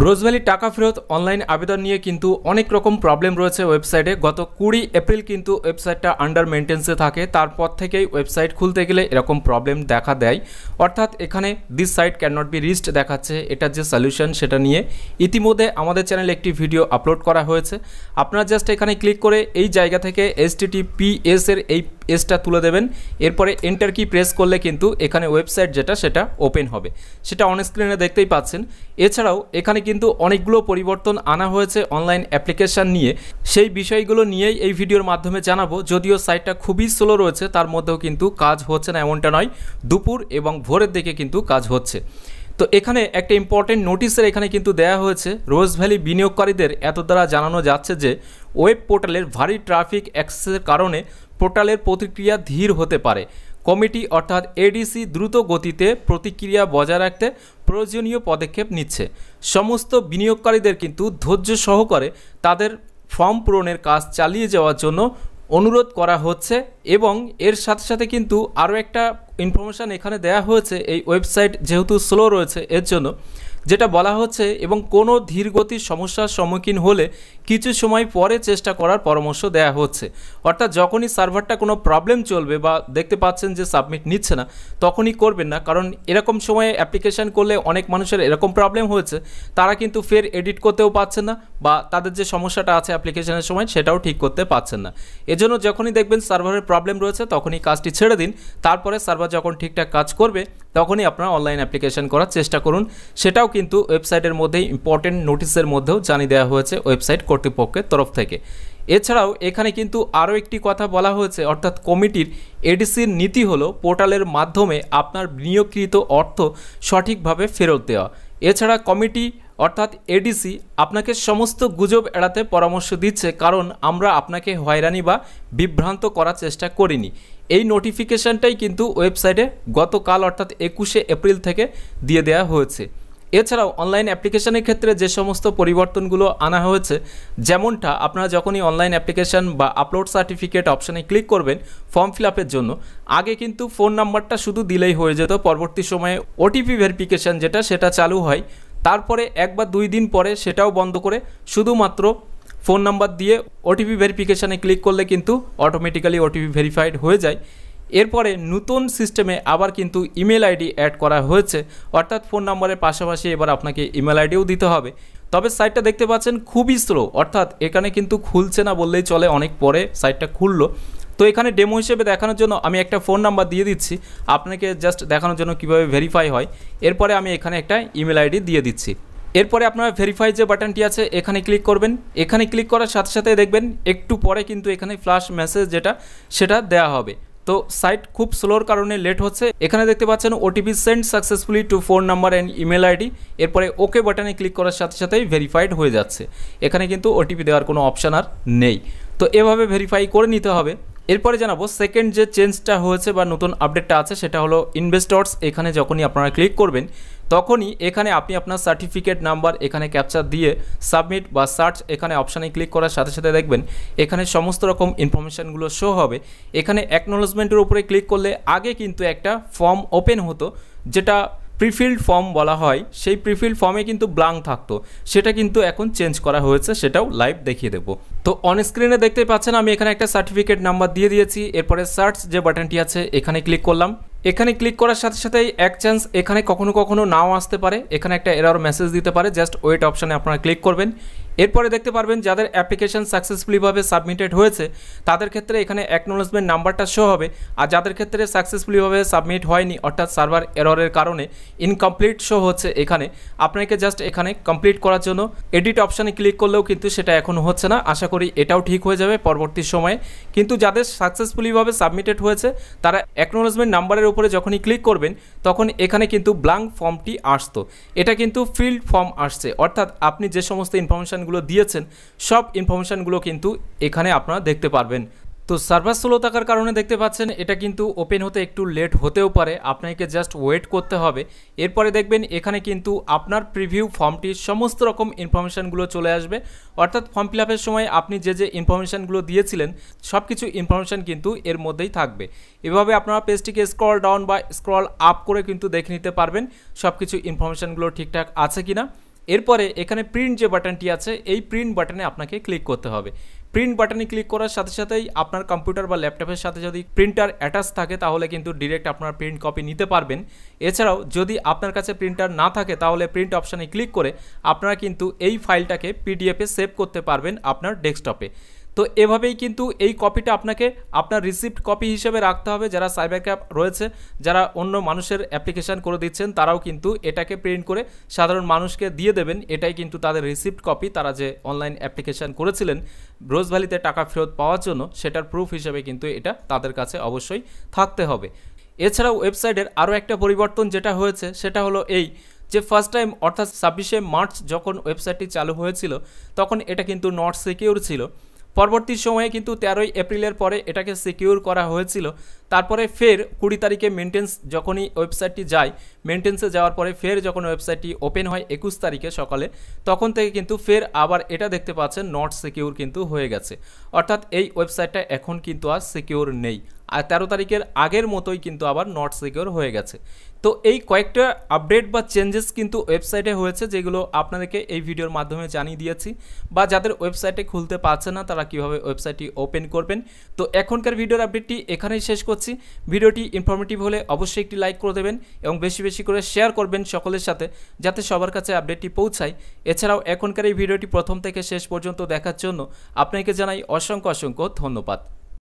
Rose Valley টাকা ফেরত online আবেদন নিয়ে কিন্তু অনেক রকম প্রবলেম রয়েছে ওয়েবসাইটে। গত 20 এপ্রিল কিন্তু ওয়েবসাইটটা আন্ডার মেনটেন্সে থাকে, তারপর থেকেই ওয়েবসাইট খুলতে গেলে এরকম প্রবলেম দেখা দেয়। অর্থাৎ এখানে this site can not be reached দেখাচ্ছে। এটার যে সলিউশন সেটা নিয়ে ইতিমধ্যে আমাদের চ্যানেলে একটি ভিডিও আপলোড করা হয়েছে। আপনারা জাস্ট এখানে ক্লিক করে এই জায়গা থেকে HTTPS এর এই এসটা তুলে দেবেন, এরপরে এন্টার কি প্রেস করলে কিন্তু এখানে ওয়েবসাইট যেটা সেটা ওপেন হবে, সেটা অন স্ক্রিনে দেখতেই পাচ্ছেন। এছাড়াও এখানে কিন্তু অনেকগুলো পরিবর্তন আনা হয়েছে অনলাইন অ্যাপ্লিকেশান নিয়ে, সেই বিষয়গুলো নিয়েই এই ভিডিওর মাধ্যমে জানাবো। যদিও সাইটটা খুবই স্লো রয়েছে, তার মধ্যেও কিন্তু কাজ হচ্ছে না এমনটা নয়, দুপুর এবং ভোরের দিকে কিন্তু কাজ হচ্ছে। তো এখানে একটা ইম্পর্টেন্ট নোটিশের এখানে কিন্তু দেয়া হয়েছে। রোজভ্যালি বিনিয়োগকারীদের এত দ্বারা জানানো যাচ্ছে যে ওয়েব পোর্টালের ভারী ট্রাফিক অ্যাক্সেসের কারণে পোর্টালের প্রতিক্রিয়া ধীর হতে পারে। কমিটি অর্থাৎ এডিসি দ্রুত গতিতে প্রতিক্রিয়া বজায় রাখতে প্রয়োজনীয় পদক্ষেপ নিচ্ছে। সমস্ত বিনিয়োগকারীদের কিন্তু ধৈর্য সহকারে তাদের ফর্ম পূরণের কাজ চালিয়ে যাওয়ার জন্য অনুরোধ করা হচ্ছে। এবং এর সাথে সাথে কিন্তু আরও একটা ইনফরমেশান এখানে দেয়া হয়েছে, এই ওয়েবসাইট যেহেতু স্লো রয়েছে এর জন্য, যেটা বলা হচ্ছে এবং কোনো ধীরগতির সমস্যার সম্মুখীন হলে কিছু সময় পরে চেষ্টা করার পরামর্শ দেয়া হচ্ছে। অর্থাৎ যখনই সার্ভারটা কোনো প্রবলেম চলবে বা দেখতে পাচ্ছেন যে সাবমিট নিচ্ছে না, তখনই করবেন না, কারণ এরকম সময়ে অ্যাপ্লিকেশান করলে অনেক মানুষের এরকম প্রবলেম হয়েছে, তারা কিন্তু ফের এডিট করতেও পারছেন না বা তাদের যে সমস্যাটা আছে অ্যাপ্লিকেশানের সময় সেটাও ঠিক করতে পারছেন না। এজন্য যখনই দেখবেন সার্ভারের প্রবলেম রয়েছে তখনই কাজটি ছেড়ে দিন, তারপরে সার্ভার যখন ঠিকঠাক কাজ করবে তখনই আপনারা অনলাইন অ্যাপ্লিকেশান করার চেষ্টা করুন। সেটাও কিন্তু ওয়েবসাইটের মধ্যেই ইম্পর্টেন্ট নোটিশের মধ্যেও জানিয়ে দেওয়া হয়েছে ওয়েবসাইট কর্তৃপক্ষের তরফ থেকে। এছাড়াও এখানে কিন্তু আরও একটি কথা বলা হয়েছে, অর্থাৎ কমিটির এডিসির নীতি হলো পোর্টালের মাধ্যমে আপনার বিনিয়োগকৃত অর্থ সঠিকভাবে ফেরত দেওয়া। এছাড়া কমিটি অর্থাৎ এডিসি আপনাকে সমস্ত গুজব এড়াতে পরামর্শ দিচ্ছে, কারণ আমরা আপনাকে হয়রানি বা বিভ্রান্ত করার চেষ্টা করিনি। এই নোটিফিকেশানটাই কিন্তু ওয়েবসাইটে গতকাল অর্থাৎ 21 এপ্রিল থেকে দিয়ে দেওয়া হয়েছে। এছাড়াও অনলাইন অ্যাপ্লিকেশানের ক্ষেত্রে যে সমস্ত পরিবর্তনগুলো আনা হয়েছে, যেমনটা আপনারা যখনই অনলাইন অ্যাপ্লিকেশান বা আপলোড সার্টিফিকেট অপশানে ক্লিক করবেন ফর্ম ফিল আপের জন্য, আগে কিন্তু ফোন নাম্বারটা শুধু দিলেই হয়ে যেত। পরবর্তী সময়ে ওটিপি ভেরিফিকেশান যেটা সেটা চালু হয়, তারপরে 1 বা 2 দিন পরে সেটাও বন্ধ করে শুধুমাত্র ফোন নাম্বার দিয়ে ওটিপি ভেরিফিকেশানে ক্লিক করলে কিন্তু অটোমেটিক্যালি ওটিপি ভেরিফাইড হয়ে যায়। এরপরে নতুন সিস্টেমে আবার কিন্তু ইমেল আইডি অ্যাড করা হয়েছে, অর্থাৎ ফোন নাম্বারের পাশাপাশি এবার আপনাকে ইমেল আইডিও দিতে হবে। তবে সাইটটা দেখতে পাচ্ছেন খুবই স্লো, অর্থাৎ এখানে কিন্তু খুলছে না বললেই চলে, অনেক পরে সাইটটা খুললো। তো এখানে ডেমো হিসেবে দেখানোর জন্য আমি একটা ফোন নাম্বার দিয়ে দিচ্ছি আপনাকে, জাস্ট দেখানোর জন্য কিভাবে ভেরিফাই হয়। এরপরে আমি এখানে একটা ইমেল আইডি দিয়ে দিচ্ছি। এরপরে আপনারা ভেরিফাই যে বাটনটি আছে এখানে ক্লিক করবেন। এখানে ক্লিক করার সাথে সাথে দেখবেন একটু পরে কিন্তু এখানে ফ্ল্যাশ মেসেজ যেটা সেটা দেওয়া হবে। তো সাইট খুব স্লোর কারণে লেট হচ্ছে। এখানে দেখতে পাচ্ছেন OTP send successfully to phone number and email ID. এরপরে ওকে বাটনে ক্লিক করার সাথে সাথেই ভেরিফাইড হয়ে যাচ্ছে। এখানে কিন্তু ওটিপি দেওয়ার কোনো অপশান আর নেই। তো এভাবে ভেরিফাই করে নিতে হবে। এরপরে জানাবো সেকেন্ড যে চেঞ্জটা হয়েছে বা নতুন আপডেটটা আছে সেটা হলো ইনভেস্টর্স। এখানে যখনই আপনারা ক্লিক করবেন তখনই এখানে আপনি আপনার সার্টিফিকেট নাম্বার এখানে ক্যাপচার দিয়ে সাবমিট বা সার্চ এখানে অপশানে ক্লিক করার সাথে সাথে দেখবেন এখানে সমস্ত রকম ইনফরমেশানগুলো শো হবে। এখানে অ্যাকনোলেজমেন্টের উপরে ক্লিক করলে আগে কিন্তু একটা ফর্ম ওপেন হতো, যেটা প্রিফিল্ড ফর্ম বলা হয়। সেই প্রিফিল্ড ফর্মে কিন্তু ব্ল্যাঙ্ক থাকতো, সেটা কিন্তু এখন চেঞ্জ করা হয়েছে, সেটাও লাইভ দেখিয়ে দেবো। তো অন স্ক্রিনে দেখতে পাচ্ছেন আমি এখানে একটা সার্টিফিকেট নাম্বার দিয়ে দিয়েছি। এরপরে সার্চ যে বাটনটি আছে এখানে ক্লিক করলাম। এখানে ক্লিক করার সাথে সাথেই এক চান্স এখানে কখনো কখনো নাও আসতে পারে, এখানে একটা এরর মেসেজ দিতে পারে, জাস্ট ওয়েট অপশানে আপনারা ক্লিক করবেন। এরপরে দেখতে পারবেন যাদের অ্যাপ্লিকেশন সাকসেসফুলিভাবে সাবমিটেড হয়েছে তাদের ক্ষেত্রে এখানে অ্যাকনোলেজমেন্ট নাম্বারটা শো হবে, আর যাদের ক্ষেত্রে সাকসেসফুলিভাবে সাবমিট হয়নি অর্থাৎ সার্ভার এররের কারণে ইনকমপ্লিট শো হচ্ছে, এখানে আপনাকে জাস্ট এখানে কমপ্লিট করার জন্য এডিট অপশানে ক্লিক করলেও কিন্তু সেটা এখনও হচ্ছে না। আশা করি এটাও ঠিক হয়ে যাবে পরবর্তী সময়ে। কিন্তু যাদের সাকসেসফুলিভাবে সাবমিটেড হয়েছে তারা অ্যাকনোলেজমেন্ট নাম্বারের উপরে যখনই ক্লিক করবেন তখন এখানে কিন্তু ব্ল্যাঙ্ক ফর্মটি আসতো, এটা কিন্তু ফিল্ড ফর্ম আসছে। অর্থাৎ আপনি যে সমস্ত ইনফরমেশানগুলো দিয়েছেন সব ইনফরমেশানগুলো কিন্তু এখানে আপনারা দেখতে পারবেন। তো সার্ভার স্লো থাকার কারণে দেখতে পাচ্ছেন এটা কিন্তু ওপেন হতে একটু লেট হতেও পারে, আপনাকে জাস্ট ওয়েট করতে হবে। এরপরে দেখবেন এখানে কিন্তু আপনার প্রিভিউ ফর্মটির সমস্ত রকম ইনফরমেশানগুলো চলে আসবে, অর্থাৎ ফর্ম ফিল আপের সময় আপনি যে যে ইনফরমেশানগুলো দিয়েছিলেন সব কিছু ইনফরমেশান কিন্তু এর মধ্যেই থাকবে। এভাবে আপনারা পেজটিকে স্ক্রল ডাউন বা স্ক্রল আপ করে কিন্তু দেখে নিতে পারবেন সব কিছু ইনফরমেশানগুলো ঠিকঠাক আছে কিনা। এরপরে এখানে প্রিন্ট যে বাটনটি আছে এই প্রিন্ট বাটনে আপনাকে ক্লিক করতে হবে। প্রিন্ট বাটনে ক্লিক করার সাথে সাথেই আপনার কম্পিউটার বা ল্যাপটপের সাথে যদি প্রিন্টার অ্যাটাচ থাকে তাহলে কিন্তু ডিরেক্ট আপনার প্রিন্ট কপি নিতে পারবেন। এছাড়াও যদি আপনার কাছে প্রিন্টার না থাকে তাহলে প্রিন্ট অপশানে ক্লিক করে আপনারা কিন্তু এই ফাইলটাকে পিডিএফে সেভ করতে পারবেন আপনার ডেস্কটপে। তো এভাবেই কিন্তু এই কপিটা আপনাকে আপনার রিসিপ্ট কপি হিসেবে রাখতে হবে। যারা সাইবার ক্যাফ রয়েছে, যারা অন্য মানুষের অ্যাপ্লিকেশান করে দিচ্ছেন, তারাও কিন্তু এটাকে প্রিন্ট করে সাধারণ মানুষকে দিয়ে দেবেন। এটাই কিন্তু তাদের রিসিপ্ট কপি, তারা যে অনলাইন অ্যাপ্লিকেশান করেছিলেন রোজভ্যালিতে টাকা ফেরত পাওয়ার জন্য, সেটার প্রুফ হিসেবে কিন্তু এটা তাদের কাছে অবশ্যই থাকতে হবে। এছাড়াও ওয়েবসাইটের আরও একটা পরিবর্তন যেটা হয়েছে সেটা হলো এই যে ফার্স্ট টাইম অর্থাৎ 26শে মার্চ যখন ওয়েবসাইটটি চালু হয়েছিল তখন এটা কিন্তু নট সিকিউর ছিল। পরবর্তী সময়ে কিন্তু 13ই এপ্রিলের পরে এটাকে সিকিউর করা হয়েছিল। তারপরে ফের 20 তারিখে মেনটেন্স যখনই ওয়েবসাইটটি যায়, মেনটেন্সে যাওয়ার পরে ফের যখন ওয়েবসাইটটি ওপেন হয় 21 তারিখে সকালে, তখন থেকে কিন্তু ফের আবার এটা দেখতে পাচ্ছেন নট সিকিউর কিন্তু হয়ে গেছে। অর্থাৎ এই ওয়েবসাইটটা এখন কিন্তু আর সিকিউর নেই, আর 13 তারিখের আগের মতোই কিন্তু আবার নট সিকিউর হয়ে গেছে। তো এই কয়েকটা আপডেট বা চেঞ্জেস কিন্তু ওয়েবসাইটে হয়েছে, যেগুলো আপনাদেরকে এই ভিডিওর মাধ্যমে জানিয়ে দিয়েছি। বা যাদের ওয়েবসাইটে খুলতে পারছে না তারা কীভাবে ওয়েবসাইটটি ওপেন করবেন। তো এখনকার ভিডিওর আপডেটটি এখানেই শেষ করছি। ভিডিওটি ইনফরমেটিভ হলে অবশ্যই একটি লাইক করে দেবেন এবং বেশি বেশি করে শেয়ার করবেন সকলের সাথে, যাতে সবার কাছে আপডেটটি পৌঁছায়। এছাড়াও এখনকার এই ভিডিওটি প্রথম থেকে শেষ পর্যন্ত দেখার জন্য আপনাকে জানাই অসংখ্য অসংখ্য ধন্যবাদ।